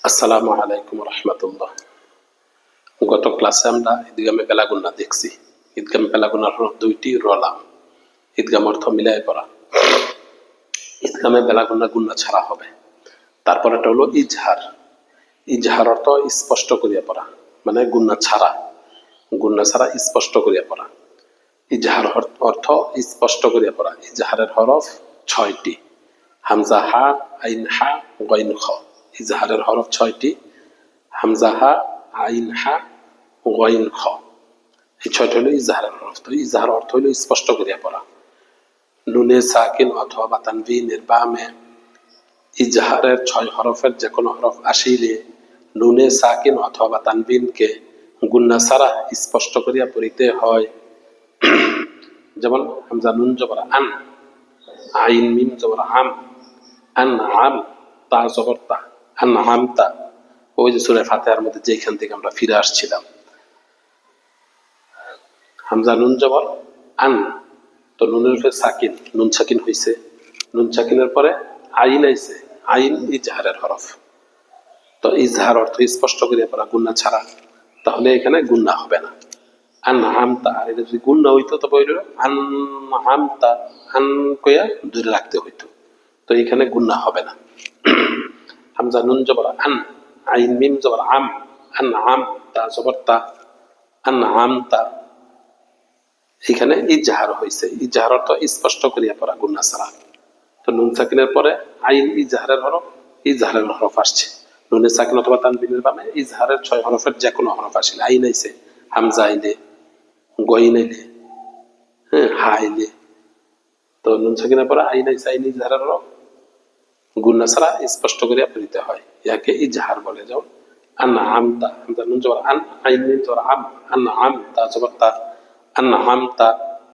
আসসালামু আলাইকুম রহমতুল্লাহ। গত ক্লাসে আমরা ঈদগামে বেলাগুন্না দেখছি। ঈদগামে বেলাগুন্নার হরফ দুইটি রলাম। ঈদগাম অর্থ মিলাই পড়া। ঈদগামে বেলাগুন্না গুন্না ছাড়া হবে। তারপর এটা হলো ইজহার। ইজহার অর্থ স্পষ্ট করিয়া পড়া, মানে গুন্না ছাড়া স্পষ্ট করিয়া পড়া। ইজহার অর্থ স্পষ্ট করিয়া পড়া। ইজহারের হরফ 6টি। হামজা হা, আইন হা, গইন খ। ইজহারের হরফ 6টি। হামজা হা, আইন হা, গইন খ। এই 6টি হলো ইজহারের হরফ। তো ইজহার অর্থ হলো স্পষ্ট করিয়া পড়া। নুনে সাকিন অথবা বা তানবিনের বামে ইজহারের 6 হরফের যে কোনো হরফ আসিলে নুনে সাকিন অথবা বা তানবিনকে গুন্না ছাড়া স্পষ্ট করিয়া পড়িতে হয়। যেমন হামজা নুন জবর আন, আইন মিম জবর আম, আন আম, তা জবর তা, আন আম তা। ওই যে সূরা ফাতিহার মধ্যে যেখান থেকে আমরা ফিরে আসছিলাম, হামজা নুন জবর আন, তো নুনের উপরে সাকিন, নুন সাকিন হয়েছে। নুন সাকিনের পরে আইন আইছে, আইন ইজহারের হরফ। তো ইজহার অর্থ স্পষ্ট করিয়া পড়া গুন্না ছাড়া, তাহলে এখানে গুন্না হবে না। আন আমতা, আর এটা যদি গুন্না হইতো তো বইল আন আমতা, আন কইয়া দূরে রাখতে হইতো। তো এখানে গুন্না হবে না। হামজা নুন জবর আন, আইন মিম জবর আম, আন আম, তা জবর তা, আন আমতা। এখানে ইজহার হয়েছে। ইজহার অর্থ স্পষ্ট করিয়া পড়া গুন্না ছাড়া। তো নুন সাকিনের পরে আইন ইজহারের হরফ, ইজহারের হরফ আসছে। নুনে সাকিন অথবা তানবিনের বামে ইজহারের 6 হরফের যে কোনো হরফ আসলে আইন আইছে, হামজা আইলে, গইন আইলে, হা আইলে। তো নুন সাকিনের পরে আইন আইছে, আইন ইজহারের হরফ গুন্না ছাড়া স্পষ্ট করিয়া পড়িতে হয়, ইয়াকে ইজহার বলে। যেমন আন আমতা, হামজা নুন জবর আন, আইন মিম জবর আম, আন আম, তা জবর তা, আন আমতা।